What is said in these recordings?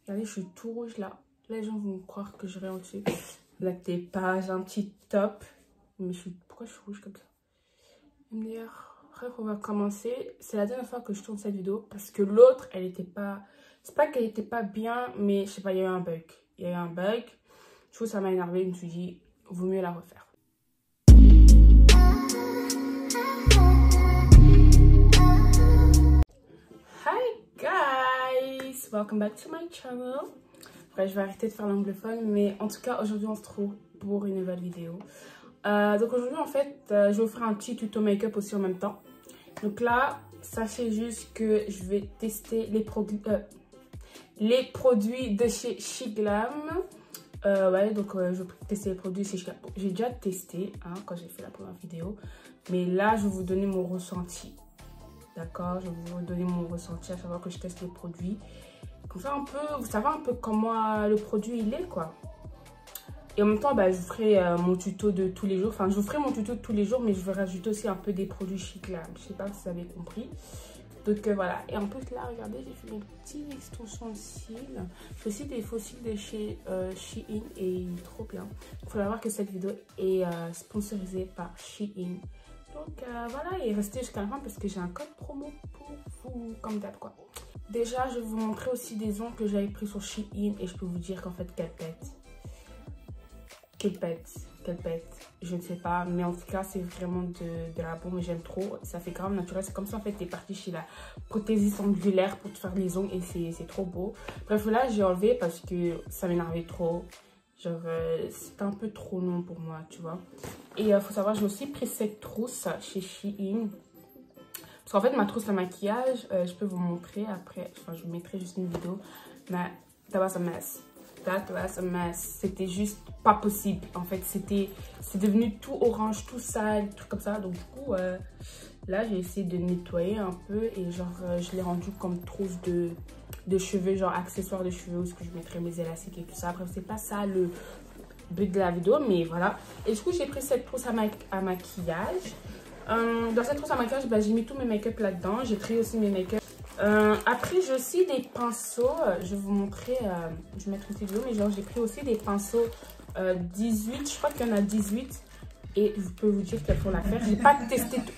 Regardez, je suis tout rouge là. Là, les gens vont croire que je rentre dessus. Là, t'es pas, j'ai un petit top. Mais pourquoi je suis rouge comme ça? D'ailleurs, bref, on va commencer. C'est la dernière fois que je tourne cette vidéo parce que l'autre, elle était pas... C'est pas qu'elle était pas bien, mais je sais pas, il y a eu un bug. Il y a eu un bug. Du coup, ça m'a énervé. Je me suis dit, vaut mieux la refaire. Hi guys! Welcome back to my channel. Après, je vais arrêter de faire l'anglophone, mais en tout cas, aujourd'hui, on se trouve pour une nouvelle vidéo. Donc aujourd'hui, en fait, je vais vous faire un petit tuto make-up aussi en même temps. Donc là, sachez juste que je vais tester les produits de chez SheGlam. Ouais, donc je vais tester les produits chez SheGlam. J'ai déjà testé hein, quand j'ai fait la première vidéo. Mais là, je vais vous donner mon ressenti. D'accord, je vais vous donner mon ressenti à savoir que je teste les produits. Comme ça, vous savez un peu comment le produit il est, quoi. Et en même temps, bah, je ferai mon tuto de tous les jours. Enfin, je vous ferai mon tuto de tous les jours, mais je vais rajouter aussi un peu des produits SheGlam. Je sais pas si vous avez compris. Donc voilà. Et en plus, là, regardez, j'ai fait mes petites extensions de cils. Je fais aussi des faux cils de chez Shein et il est trop bien. Il faut savoir que cette vidéo est sponsorisée par Shein. Donc voilà, et restez jusqu'à la fin parce que j'ai un code promo pour vous, comme d'hab quoi. Déjà, je vais vous montrer aussi des ongles que j'avais pris sur Shein et je peux vous dire qu'en fait, qu'elles pètent. Qu'elle pète, je ne sais pas, mais en tout cas c'est vraiment de la bombe, j'aime trop, ça fait grave naturel, c'est comme ça en fait t'es parti chez la prothésiste angulaire pour te faire les ongles et c'est trop beau. Bref là j'ai enlevé parce que ça m'énervait trop, genre c'était un peu trop long pour moi tu vois. Et faut savoir j'ai aussi pris cette trousse chez Shein, parce qu'en fait ma trousse à maquillage, je peux vous montrer après, enfin je vous mettrai juste une vidéo, mais that was a mess. C'était juste pas possible en fait, c'est devenu tout orange, tout sale, tout comme ça. Donc du coup là j'ai essayé de nettoyer un peu et genre je l'ai rendu comme trousse de cheveux, genre accessoire de cheveux où est-ce que je mettrais mes élastiques et tout ça. Bref, c'est pas ça le but de la vidéo, mais voilà. Et du coup j'ai pris cette trousse à maquillage. Dans cette trousse à maquillage, bah, j'ai mis tous mes make-up là-dedans, j'ai pris aussi mes make-up. Après j'ai aussi des pinceaux, je vais vous montrer, je vais mettre une petite vidéo, mais genre j'ai pris aussi des pinceaux 18, je crois qu'il y en a 18 et je peux vous dire qu'elles font l'affaire. J'ai pas testé tout.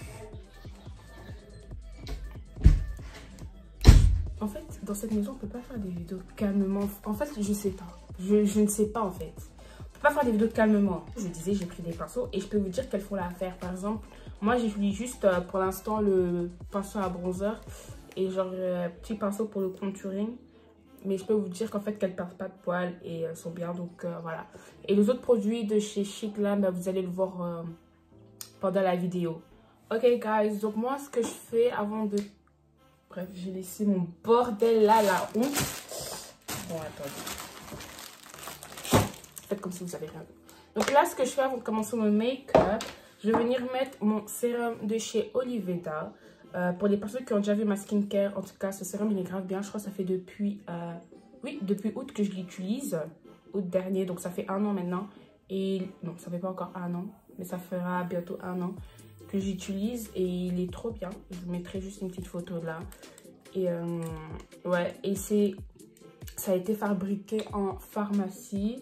En fait dans cette maison on peut pas faire des vidéos calmement, en fait je sais pas, je ne sais pas en fait, on peut pas faire des vidéos calmement. Je disais j'ai pris des pinceaux et je peux vous dire qu'elles font l'affaire. Par exemple moi j'utilise juste pour l'instant le pinceau à bronzer et genre petit pinceau pour le contouring, mais je peux vous dire qu'en fait qu'elles perdent pas de poils et elles sont bien. Donc voilà. Et les autres produits de chez SheGlam, bah, vous allez le voir pendant la vidéo. Ok guys, donc moi ce que je fais avant de... Bref, j'ai laissé mon bordel là, la honte. Bon attendez, faites comme si vous avez rien vu. Donc là ce que je fais avant de commencer mon make-up, je vais venir mettre mon sérum de chez Oliveda. Pour les personnes qui ont déjà vu ma skincare, en tout cas, ce sérum, il est grave bien. Je crois que ça fait depuis, depuis août que je l'utilise. Août dernier, donc ça fait 1 an maintenant. Et non, ça fait pas encore 1 an, mais ça fera bientôt 1 an que j'utilise. Et il est trop bien. Je vous mettrai juste une petite photo là. Et ouais, et ça a été fabriqué en pharmacie.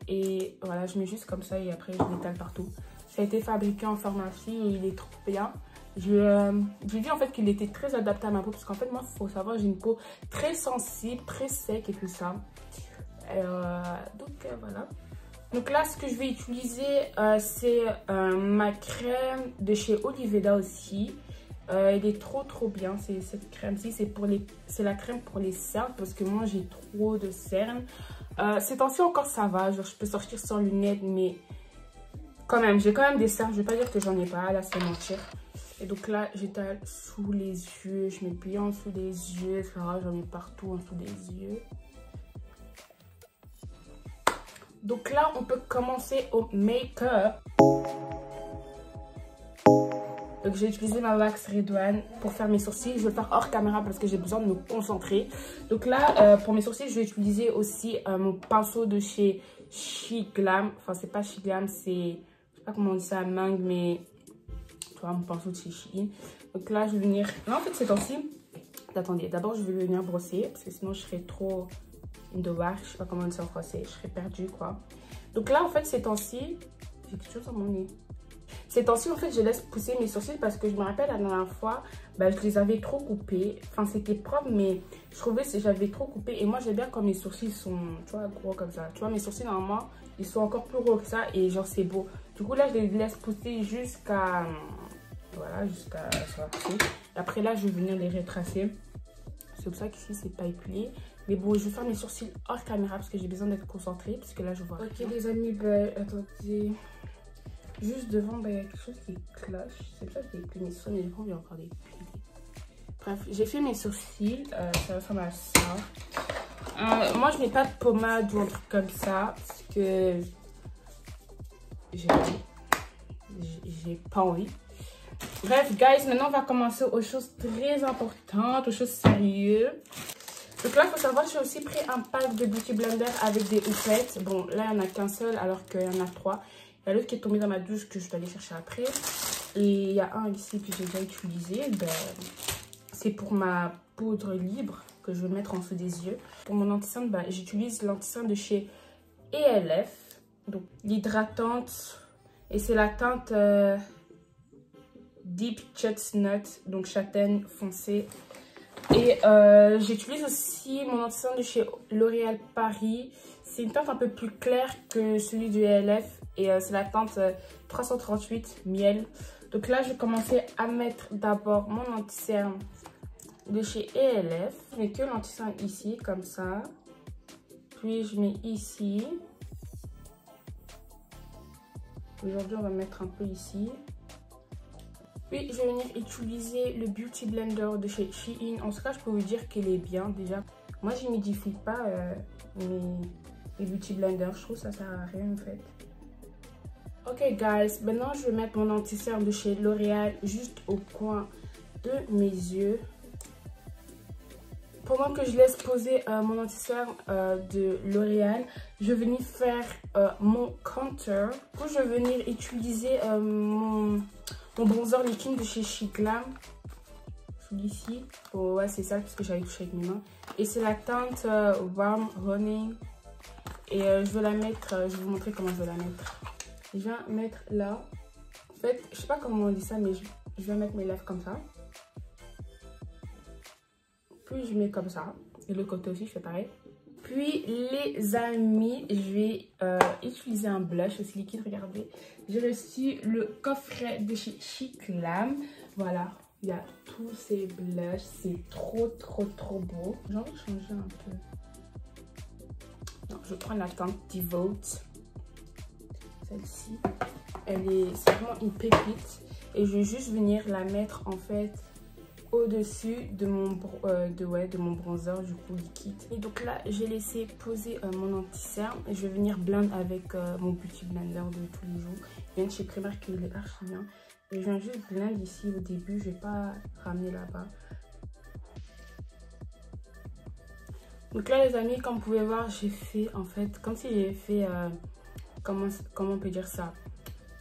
Et voilà, je mets juste comme ça et après je l'étale partout. Ça a été fabriqué en pharmacie et il est trop bien. J'ai dit en fait qu'il était très adapté à ma peau parce qu'en fait moi il faut savoir j'ai une peau très sensible, très sec et tout ça. Donc voilà. Donc là ce que je vais utiliser c'est ma crème de chez Oliveda aussi. Elle est trop bien, c'est cette crème-ci, c'est la crème pour les cernes parce que moi j'ai trop de cernes. Ces temps-ci encore ça va, genre je peux sortir sans lunettes mais quand même j'ai quand même des cernes, je vais pas dire que j'en ai pas, là c'est mentir. Et donc là, j'étale sous les yeux, je mets bien en dessous des yeux, etc. J'en mets partout en dessous des yeux. Donc là, on peut commencer au make-up. Donc j'ai utilisé ma wax Redouane pour faire mes sourcils. Je vais le faire hors caméra parce que j'ai besoin de me concentrer. Donc là, pour mes sourcils, je vais utiliser aussi mon pinceau de chez SheGlam. Enfin, c'est pas SheGlam, c'est... Je sais pas comment on dit ça, mangue, mais... mon pinceau de chez Shein. Donc là je vais venir, non en fait c'est temps-ci, attendez, d'abord je vais venir brosser parce que sinon je serai trop devoir, je sais pas comment on dit ça en français, je serais perdue quoi. Donc là en fait ces temps-ci, j'ai quelque chose dans mon nez. Ces temps-ci en fait je laisse pousser mes sourcils parce que je me rappelle la dernière fois, bah, je les avais trop coupés. Enfin c'était propre mais je trouvais que j'avais trop coupé et moi j'aime bien quand mes sourcils sont, tu vois, gros comme ça. Tu vois mes sourcils normalement ils sont encore plus gros que ça et genre c'est beau. Du coup là je les laisse pousser jusqu'à, voilà, jusqu'à ça. Après là je vais venir les retracer. C'est pour ça qu'ici c'est pas épilé. Mais bon, je vais faire mes sourcils hors caméra parce que j'ai besoin d'être concentrée. Parce que là, je vois. Ok, les amis, bah, attendez. Juste devant, bah, il y a quelque chose qui cloche. C'est pour ça que j'ai épilé mes sourcils. Mais du coup, il y a encore des plis. Bref, j'ai fait mes sourcils. Ça ressemble à ça. Moi, je mets pas de pommade ou un truc comme ça. Parce que j'ai pas envie. Bref, guys, maintenant, on va commencer aux choses très importantes, aux choses sérieuses. Donc là, il faut savoir, j'ai aussi pris un pack de Beauty Blender avec des houpplettes. Bon, là, il n'y en a qu'un seul, alors qu'il y en a 3. Il y a l'autre qui est tombé dans ma douche que je dois aller chercher après. Et il y a un ici que j'ai déjà utilisé. Ben, c'est pour ma poudre libre que je vais mettre en dessous des yeux. Pour mon anti-cerne, ben, j'utilise l'anti-cerne de chez ELF. Donc, l'hydratante. Et c'est la teinte Deep Chestnut, donc châtaigne foncée. Et j'utilise aussi mon anti-cerne de chez L'Oréal Paris. C'est une teinte un peu plus claire que celui du ELF. Et c'est la teinte 338 miel. Donc là, je vais commencer à mettre d'abord mon anti-cerne de chez ELF. Je mets que l'anti-cerne ici, comme ça. Puis je mets ici. Aujourd'hui, on va mettre un peu ici. Puis je vais venir utiliser le Beauty Blender de chez Shein. En tout cas, je peux vous dire qu'il est bien déjà. Moi, je n'identifie pas mes Beauty Blender. Je trouve que ça sert à rien en fait. Ok guys, maintenant je vais mettre mon anti-cerne de chez L'Oréal juste au coin de mes yeux. Pendant que je laisse poser mon anti-cerne de L'Oréal, je vais venir faire mon contour. Puis je vais venir utiliser mon bronzer liquide de chez Chiclam. Celui-ci. Oh, ouais, c'est ça parce que j'avais touché avec mes mains. Et c'est la teinte Warm Honey. Et je vais la mettre, je vais vous montrer comment je vais la mettre. Je vais mettre là. En fait, je sais pas comment on dit ça, mais je vais mettre mes lèvres comme ça. Puis je mets comme ça. Et le côté aussi, je fais pareil. Puis les amis, je vais utiliser un blush aussi liquide. Regardez, j'ai reçu le coffret de chez Chiclam. Voilà, il y a tous ces blushs. C'est trop beau. J'ai envie de changer un peu. Non, je prends la teinte Devote. Celle-ci, c'est vraiment une pépite. Et je vais juste venir la mettre en fait au-dessus de mon bronzer du coup liquide. Et donc là j'ai laissé poser mon anti-cerne et je vais venir blend avec mon Beauty Blender de tous les jours. Il vient de chez Primark, il est archi bien. Et je viens juste blend ici au début, je vais pas ramener là-bas. Donc là les amis, comme vous pouvez voir, j'ai fait en fait comme si j'avais fait comment on peut dire ça.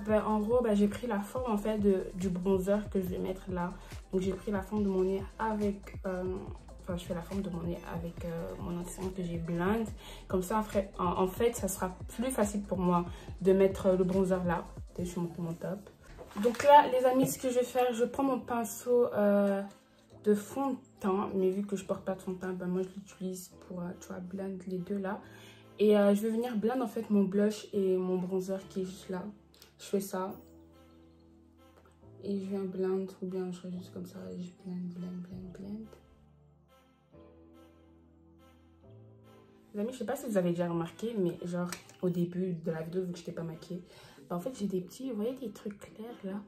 Ben, en gros, ben, j'ai pris la forme en fait du bronzer que je vais mettre là. Donc j'ai pris la forme de mon nez avec, enfin je fais la forme de mon nez avec mon anti-cerne que j'ai blend. Comme ça en fait, ça sera plus facile pour moi de mettre le bronzer là. Je vais monter mon top. Donc là les amis, ce que je vais faire, je prends mon pinceau de fond de teint. Mais vu que je porte pas de fond de teint, ben, moi je l'utilise pour tu vois, blend les deux là. Et je vais venir blend en fait mon blush et mon bronzer qui est juste là. Je fais ça. Et je viens blend ou bien je fais juste comme ça. Et je blend. Les amis, je sais pas si vous avez déjà remarqué, mais genre au début de la vidéo, vu que je n'étais pas maquillée, bah, en fait j'ai des petits, vous voyez des trucs clairs là.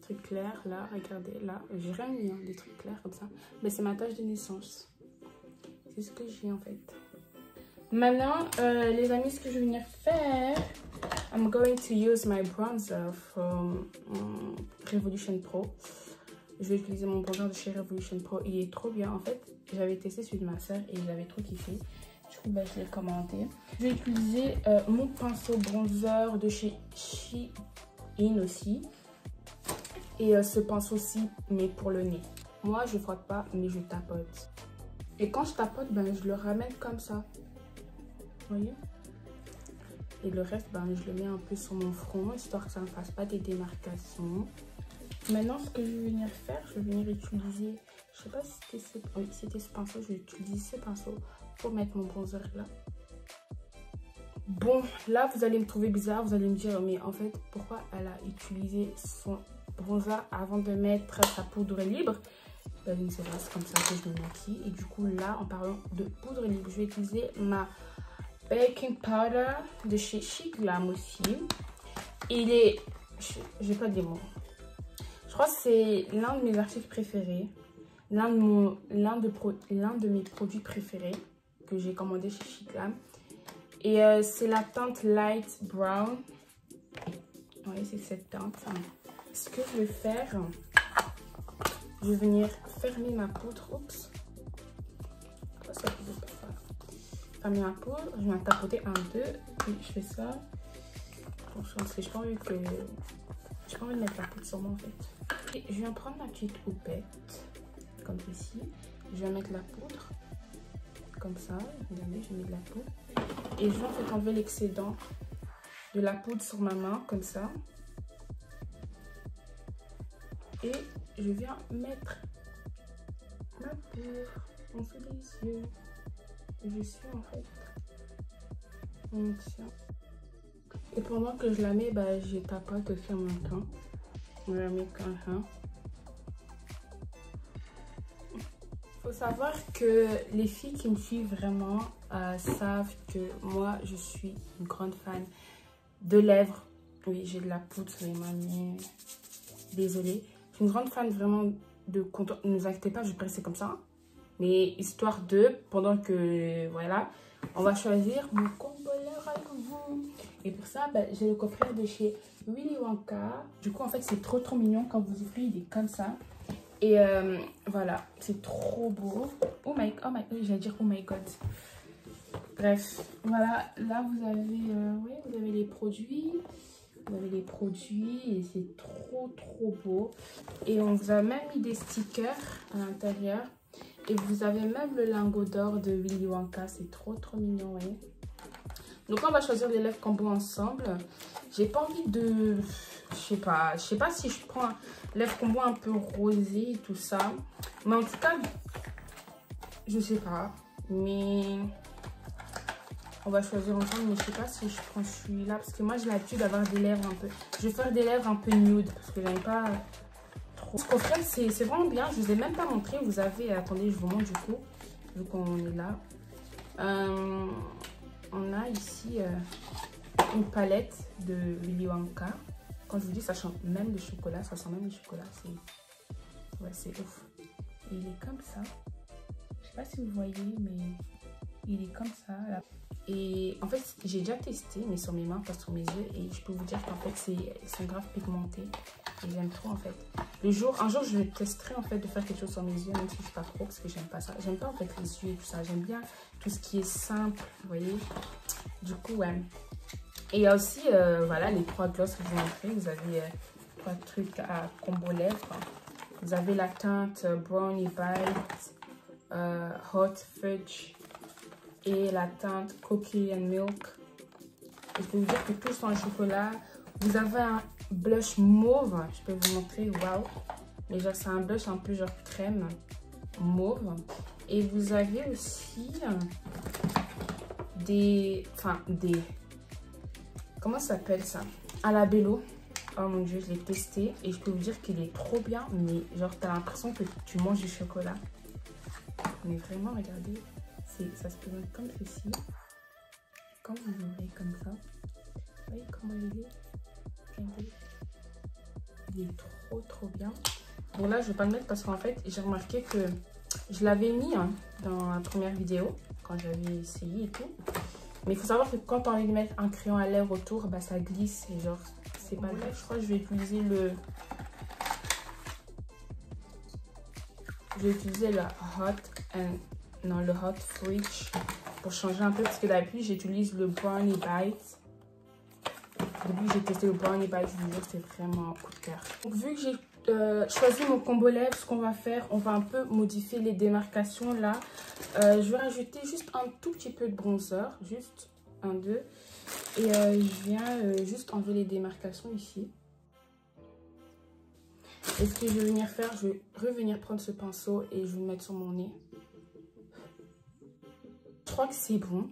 Trucs clairs là, regardez là. J'ai rien mis, hein, des trucs clairs comme ça. Mais c'est ma tache de naissance. C'est ce que j'ai en fait. Maintenant, les amis, ce que je vais venir faire, I'm going to use my bronzer from Revolution Pro. Je vais utiliser mon bronzer de chez Revolution Pro. Il est trop bien. En fait, j'avais testé celui de ma soeur et j'avais trop kiffé. Du coup, bah, je l'ai commandé. Je vais utiliser mon pinceau bronzer de chez Shein aussi. Et ce pinceau-ci, mais pour le nez. Moi, je frotte pas, mais je tapote. Et quand je tapote, ben, je le ramène comme ça. Vous voyez? Et le reste, ben, je le mets un peu sur mon front, histoire que ça ne fasse pas des démarcations. Maintenant, ce que je vais venir faire, je vais venir utiliser, je sais pas si c'était ce pinceau, je vais utiliser ce pinceau pour mettre mon bronzer là. Bon, là, vous allez me trouver bizarre, vous allez me dire, mais en fait, pourquoi elle a utilisé son bronzer avant de mettre sa poudre libre? Ben, je ne sais pas, c'est comme ça que je me maquille. Et du coup, là, en parlant de poudre libre, je vais utiliser ma baking powder de chez Chic Glam aussi. Il est, j'ai pas des mots. Je crois que c'est l'un de mes articles préférés, l'un de mes produits préférés que j'ai commandé chez Chic Glam. Et c'est la teinte Light Brown. Oui, c'est cette teinte. Ce que je vais faire, je vais venir fermer ma poudre. Oups. Ça fait pas. Fermer ma poudre. Je viens tapoter 1, 2. Puis je fais ça. Bon, parce que j'ai pas envie de mettre la poudre sur moi en fait. Et je viens prendre ma petite houppette. Comme ceci. Je vais mettre la poudre. Comme ça. Regardez, je mets de la poudre. Et je vais en fait enlever l'excédent de la poudre sur ma main, comme ça. Et je viens mettre ma poudre en dessous des yeux. Et je suis en fait on tient. Et pendant que je la mets, bah, je tapote aussi en même temps. On la met comme ça. Faut savoir que les filles qui me suivent vraiment savent que moi je suis une grande fan de lèvres. Oui, j'ai de la poudre sur les mains, mais désolée. Je suis une grande fan vraiment de contour. Ne vous inquiétez pas, je vais presser comme ça. Mais histoire de, pendant que voilà, on va choisir mon combo lèvres avec vous. Et pour ça, bah, j'ai le coffret de chez Willy Wonka. Du coup, en fait, c'est trop mignon. Quand vous ouvrez, il est comme ça. Et voilà, c'est trop beau. Oh my j'allais dire oh my god. Bref, voilà, là vous avez, oui, vous avez les produits. Vous avez les produits et c'est trop beau. Et on vous a même mis des stickers à l'intérieur. Et vous avez même le lingot d'or de Willy Wonka. C'est trop mignon, ouais. Donc on va choisir les lèvres combo ensemble. J'ai pas envie de... Je sais pas si je prends un lèvres combo un peu rosé et tout ça. Mais en tout cas, je sais pas. Mais on va choisir ensemble. Mais je sais pas si je prends celui-là. Parce que moi, j'ai l'habitude d'avoir des lèvres un peu... Je vais faire des lèvres un peu nude. Parce que j'aime pas trop. Ce coffret, c'est vraiment bien. Je vous ai même pas montré. Vous avez... Attendez, je vous montre du coup. Vu qu'on est là. On a ici une palette de Willy Wonka. Quand je vous dis, ça sent même le chocolat, ça sent même le chocolat. Ouais, c'est ouf. Et il est comme ça. Je sais pas si vous voyez, mais il est comme ça. Là. Et en fait, j'ai déjà testé, mais sur mes mains, pas sur mes yeux. Et je peux vous dire qu'en fait, ils sont grave pigmentés. Et j'aime trop en fait. Un jour, je testerai en fait de faire quelque chose sur mes yeux, même si je ne sais pas trop, parce que j'aime pas ça. J'aime pas en fait les yeux et tout ça. J'aime bien tout ce qui est simple, vous voyez. Du coup, ouais. Et il y a aussi, voilà, les 3 glosses que je vous ai montré. Vous avez 3 trucs à combo lèvres. Vous avez la teinte Brownie Bite, Hot Fudge et la teinte Cookie and Milk. Et je peux vous dire que tous sont en chocolat. Vous avez un blush mauve. Je peux vous montrer, waouh. Mais genre, c'est un blush un peu genre crème mauve. Et vous avez aussi comment ça s'appelle ça? À la Bello. Oh mon dieu, je l'ai testé et je peux vous dire qu'il est trop bien. Mais genre, t'as l'impression que tu manges du chocolat. Mais vraiment, regardez, ça se présente comme ceci. Quand vous ouvrez comme ça, vous voyez comment il est? Regardez. Il est trop bien. Bon là, je vais pas le mettre parce qu'en fait, j'ai remarqué que je l'avais mis dans la première vidéo quand j'avais essayé et tout. Mais il faut savoir que quand on a envie de mettre un crayon à lèvres autour, bah ça glisse et genre c'est pas vrai. Je crois que je vais utiliser le Hot Fudge pour changer un peu parce que d'habitude j'utilise le Brownie Bite. Au début j'ai testé le Brownie Bite, je vous jure c'est vraiment un coup de cœur. Donc vu que j'ai choisi mon combo lèvres. Ce qu'on va faire, on va un peu modifier les démarcations là. Je vais rajouter juste un tout petit peu de bronzer, juste un, deux. Et je viens juste enlever les démarcations ici. Et ce que je vais venir faire, je vais revenir prendre ce pinceau et je vais le mettre sur mon nez. Je crois que c'est bon.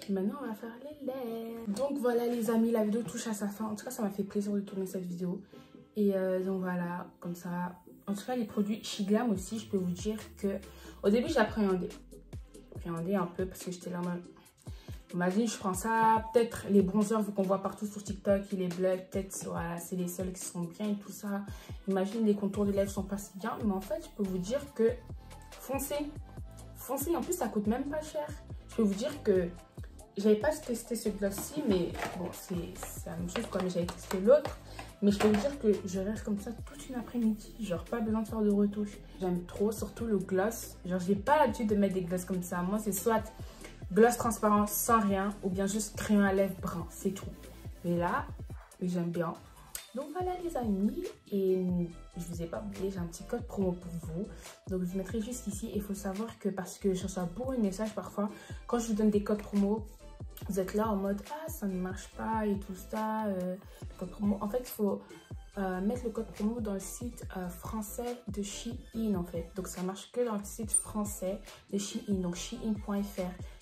Maintenant, on va faire les lèvres. Donc voilà les amis, la vidéo touche à sa fin. En tout cas, ça m'a fait plaisir de tourner cette vidéo. Et donc voilà, comme ça. En tout cas, les produits Shiglam aussi, je peux vous dire que au début, j'appréhendais. J'appréhendais un peu parce que j'étais là en mode... Imagine, je prends ça, peut-être les bronzers vu qu'on voit partout sur TikTok, et les bleus, peut-être voilà, c'est les seuls qui sont bien et tout ça. Imagine, les contours de lèvres sont pas si bien. Mais en fait, je peux vous dire que foncez. Foncez, en plus, ça coûte même pas cher. Je peux vous dire que j'avais pas testé ce gloss-ci, mais bon, c'est la même chose comme j'avais testé l'autre. Mais je peux vous dire que je reste comme ça toute une après-midi. Genre, pas besoin de faire de retouche. J'aime trop, surtout le gloss. Genre, j'ai pas l'habitude de mettre des glosses comme ça. Moi, c'est soit gloss transparent sans rien, ou bien juste crème à lèvres brun, c'est tout. Mais là, j'aime bien. Donc voilà les amis, et je vous ai pas oublié, j'ai un petit code promo pour vous. Donc je vous mettrai juste ici. Il faut savoir que parce que je reçois beaucoup de messages parfois, quand je vous donne des codes promo, vous êtes là en mode ah ça ne marche pas et tout ça. Code promo. En fait il faut mettre le code promo dans le site français de Shein en fait. Donc ça marche que dans le site français de Shein, donc shein.fr.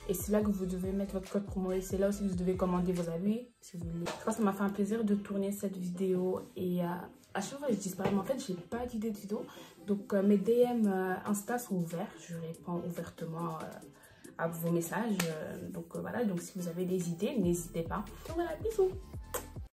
Et c'est là que vous devez mettre votre code promo et c'est là aussi que vous devez commander vos habits si vous voulez. Je pense que ça m'a fait un plaisir de tourner cette vidéo et à chaque fois je disparais, mais en fait j'ai pas d'idée de vidéo. Donc mes DM Insta sont ouverts, je réponds ouvertement à vos messages. Donc voilà, donc si vous avez des idées, n'hésitez pas. Donc voilà, bisous.